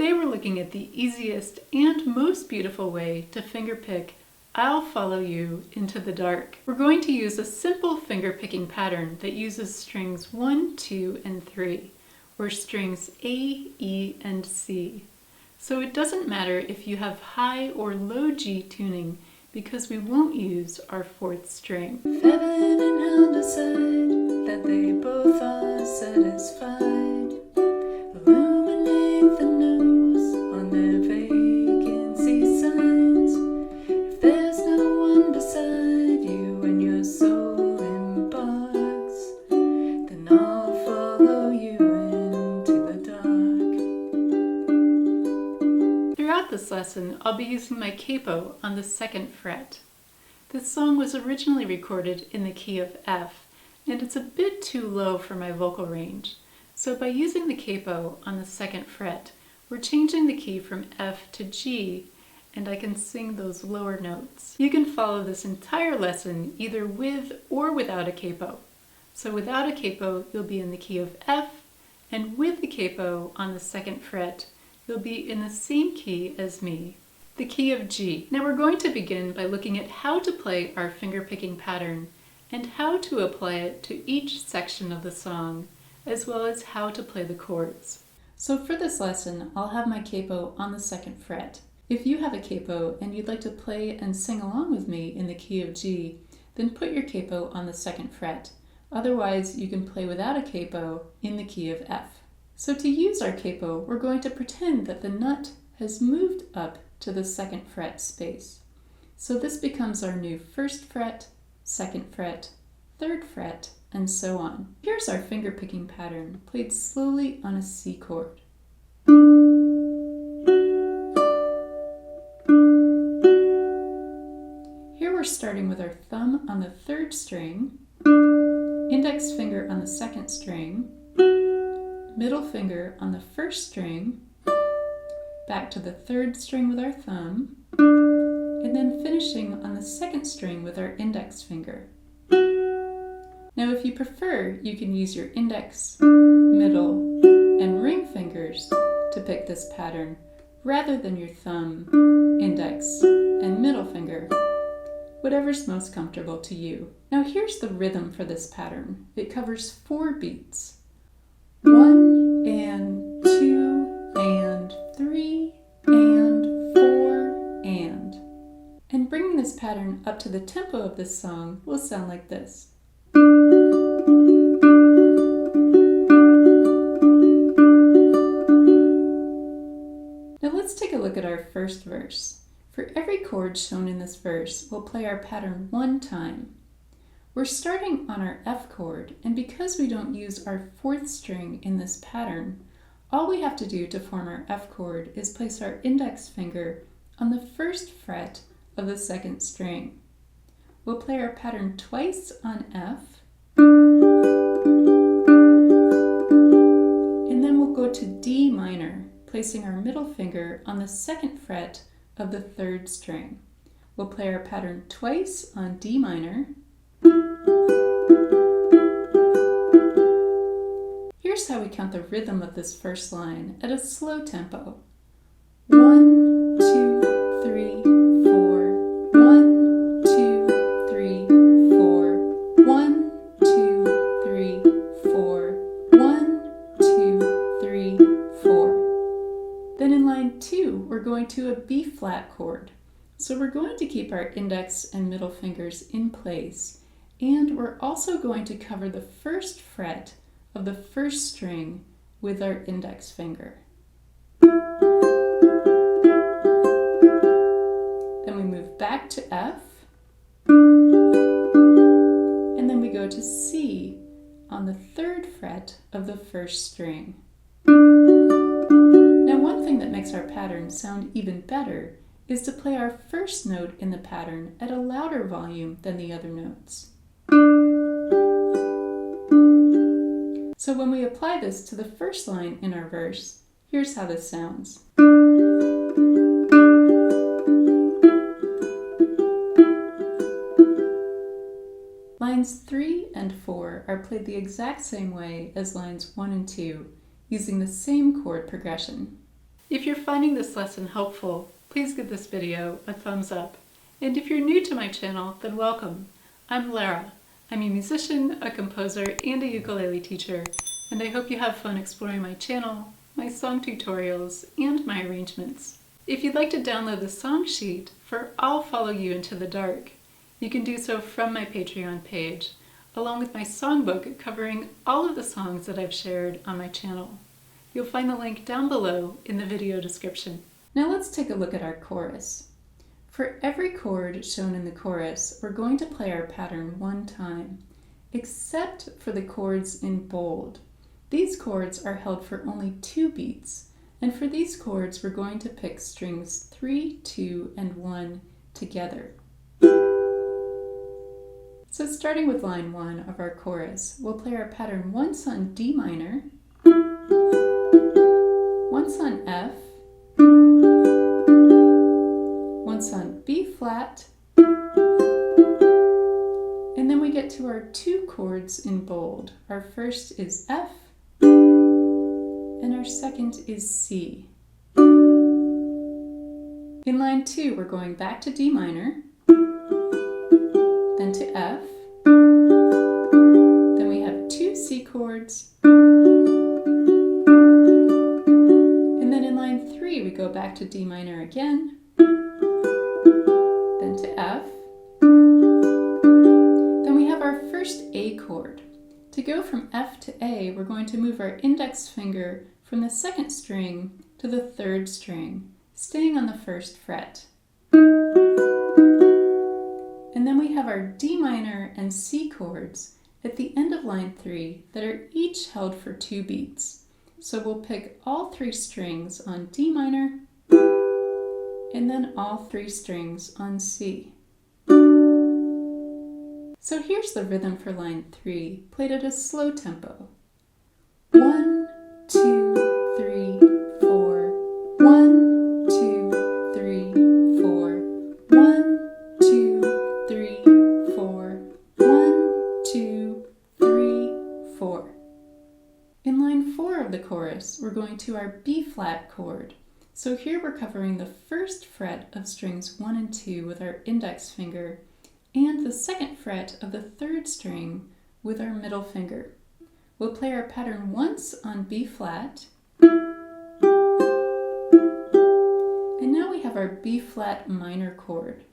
Today we're looking at the easiest and most beautiful way to fingerpick "I'll Follow You Into the Dark." We're going to use a simple fingerpicking pattern that uses strings 1, 2, and 3, or strings A, E, and C. So it doesn't matter if you have high or low G tuning because we won't use our 4th string. Heaven and hell decide that they both are satisfied. Illuminate the nose on their vacancy signs. If there's no one beside you when your soul embarks, then I'll follow you into the dark. Throughout this lesson, I'll be using my capo on the 2nd fret. This song was originally recorded in the key of F, and it's a bit too low for my vocal range. So by using the capo on the 2nd fret, we're changing the key from F to G, and I can sing those lower notes. You can follow this entire lesson either with or without a capo. So without a capo, you'll be in the key of F, and with the capo on the 2nd fret, you'll be in the same key as me, the key of G. Now we're going to begin by looking at how to play our fingerpicking pattern and how to apply it to each section of the song, as well as how to play the chords. So for this lesson, I'll have my capo on the 2nd fret. If you have a capo and you'd like to play and sing along with me in the key of G, then put your capo on the 2nd fret. Otherwise, you can play without a capo in the key of F. So to use our capo, we're going to pretend that the nut has moved up to the 2nd fret space. So this becomes our new 1st fret, 2nd fret, 3rd fret, and so on. Here's our fingerpicking pattern, played slowly on a C chord. Here we're starting with our thumb on the 3rd string, index finger on the 2nd string, middle finger on the 1st string, back to the 3rd string with our thumb, and then finishing on the 2nd string with our index finger. Now if you prefer, you can use your index, middle, and ring fingers to pick this pattern, rather than your thumb, index, and middle finger, whatever's most comfortable to you. Now here's the rhythm for this pattern. It covers 4 beats. 1 and 2 and 3 and 4 and. And bringing this pattern up to the tempo of this song will sound like this. Now let's take a look at our first verse. For every chord shown in this verse, we'll play our pattern 1 time. We're starting on our F chord, and because we don't use our 4th string in this pattern, all we have to do to form our F chord is place our index finger on the 1st fret of the 2nd string. We'll play our pattern twice on F, and then we'll go to D minor, placing our middle finger on the 2nd fret of the 3rd string. We'll play our pattern twice on D minor. Here's how we count the rhythm of this first line at a slow tempo. 1, 2, 3, 4. 1, 2, 3, 4. 1, 2, 3, 4. 1, 2, 3, 4. Then in line 2, we're going to a B flat chord. So we're going to keep our index and middle fingers in place, and we're also going to cover the 1st fret of the 1st string with our index finger. Then we move back to F, and then we go to C on the 3rd fret of the 1st string. Now one thing that makes our pattern sound even better is to play our 1st note in the pattern at a louder volume than the other notes. So when we apply this to the first line in our verse, here's how this sounds. Lines 3 and 4 are played the exact same way as lines 1 and 2, using the same chord progression. If you're finding this lesson helpful, please give this video a thumbs up. And if you're new to my channel, then welcome. I'm Lara. I'm a musician, a composer, and a ukulele teacher, and I hope you have fun exploring my channel, my song tutorials, and my arrangements. If you'd like to download the song sheet for I'll Follow You Into the Dark, you can do so from my Patreon page, along with my songbook covering all of the songs that I've shared on my channel. You'll find the link down below in the video description. Now let's take a look at our chorus. For every chord shown in the chorus, we're going to play our pattern one time, except for the chords in bold. These chords are held for only 2 beats, and for these chords we're going to pick strings 3, 2, and 1 together. So starting with line 1 of our chorus, we'll play our pattern once on D minor, once on F, once on B flat, and then we get to our 2 chords in bold. Our first is F, and our second is C. In line 2, we're going back to D minor, then to F, then we have 2 C chords, and then in line 3 we go back to D minor again, then to F, then we have our first A chord. To go from F to A, we're going to move our index finger from the 2nd string to the 3rd string, staying on the 1st fret. And then we have our D minor and C chords at the end of line 3 that are each held for 2 beats. So we'll pick all 3 strings on D minor and then all 3 strings on C. So here's the rhythm for line 3, played at a slow tempo. 1, 2, 3, 4. 1, 2, 3, 4. 1, 2, 3, 4. 1, 2, 3, 4. In line 4 of the chorus, we're going to our B flat chord. So here we're covering the 1st fret of strings 1 and 2 with our index finger, and the 2nd fret of the 3rd string with our middle finger. We'll play our pattern once on B flat, and now we have our B flat minor chord.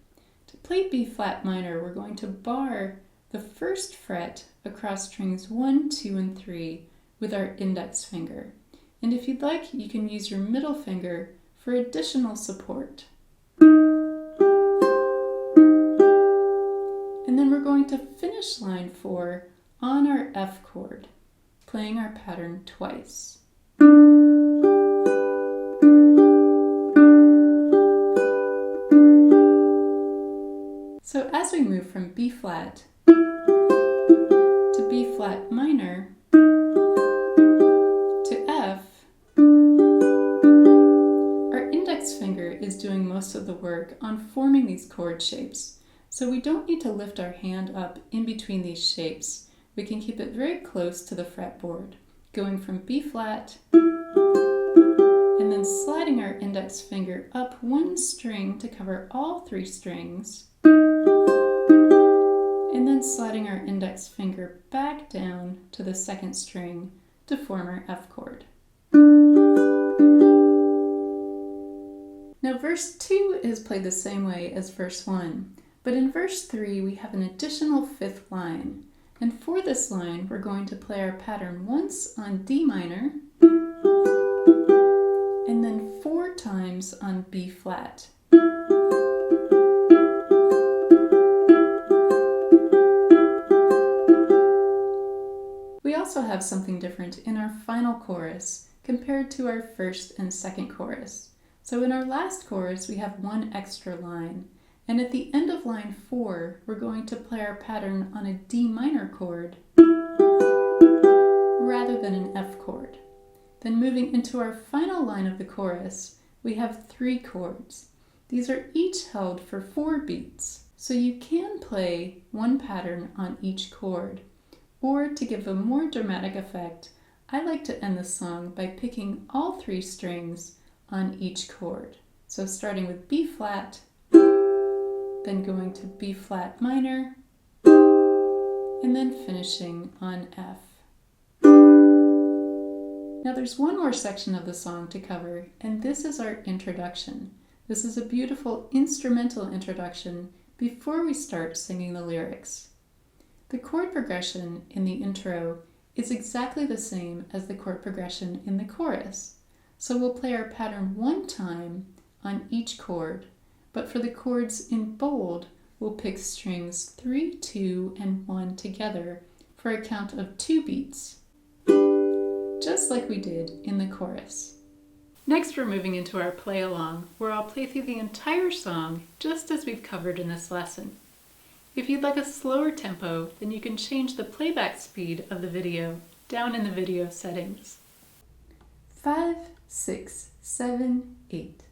To play B flat minor, we're going to bar the 1st fret across strings 1, 2, and 3 with our index finger. And if you'd like, you can use your middle finger for additional support. And then we're going to finish line 4 on our F chord, playing our pattern twice. So as we move from B flat to B flat minor to F, our index finger is doing most of the work on forming these chord shapes. So we don't need to lift our hand up in between these shapes. We can keep it very close to the fretboard, going from B flat and then sliding our index finger up 1 string to cover all 3 strings, and then sliding our index finger back down to the 2nd string to form our F chord. Now verse 2 is played the same way as verse 1. But in verse 3, we have an additional 5th line. And for this line, we're going to play our pattern once on D minor, and then 4 times on B flat. We also have something different in our final chorus compared to our 1st and 2nd chorus. So in our last chorus, we have 1 extra line. And at the end of line 4, we're going to play our pattern on a D minor chord rather than an F chord. Then moving into our final line of the chorus, we have 3 chords. These are each held for 4 beats, so you can play 1 pattern on each chord. Or to give a more dramatic effect, I like to end the song by picking all 3 strings on each chord. So starting with B flat, then going to B flat minor, and then finishing on F. Now there's one more section of the song to cover, and this is our introduction. This is a beautiful instrumental introduction before we start singing the lyrics. The chord progression in the intro is exactly the same as the chord progression in the chorus. So we'll play our pattern one time on each chord, but for the chords in bold, we'll pick strings 3, 2, and 1 together for a count of 2 beats, just like we did in the chorus. Next, we're moving into our play along, where I'll play through the entire song just as we've covered in this lesson. If you'd like a slower tempo, then you can change the playback speed of the video down in the video settings. 5, 6, 7, 8.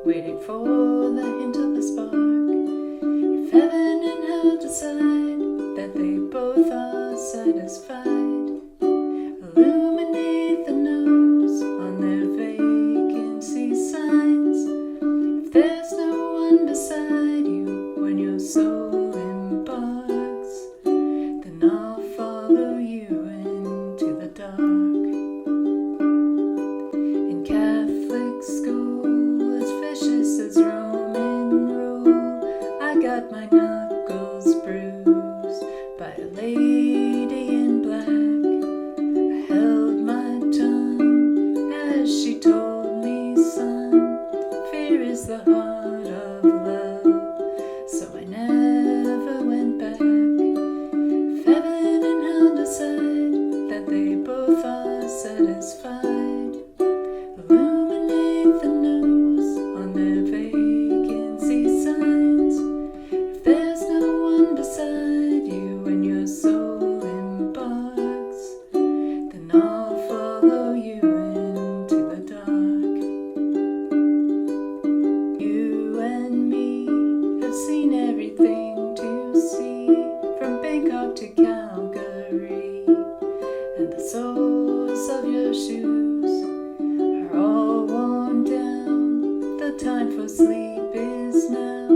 Waiting for the hint of a spark. If heaven and hell decide that they both are satisfied, illuminate the nose on their vacancy signs. If there's no one beside you when your soul embarks, then I'll follow you into the dark. In Catholic school, as Roman rule, I got my knuckles bruised by a lady in black. I held my tongue as she told me, son, fear is the heart of love. So I never went back. If heaven and hell decide that they both are satisfied, illuminate the nose on their vacancy signs. If there's no one beside you when your soul embarks, then I'll follow you into the dark. You and me have seen everything to see, from Bangkok to Calgary, and the soles of your shoes are all worn down. The time for sleep is now.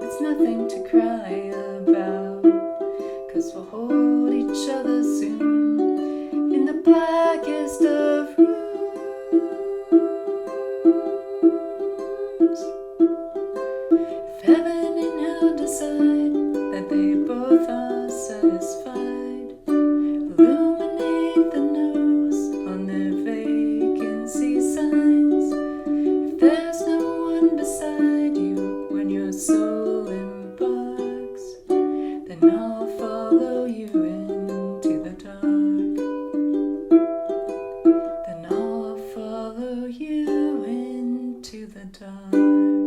It's nothing to cry about, 'cause we'll hold each other soon in the blackest of rooms. If heaven and hell decide that they both are satisfied, illuminate the nose on their vacancy signs. If there's no one beside you when your soul embarks, then I'll follow you into the dark. Then I'll follow you into the dark.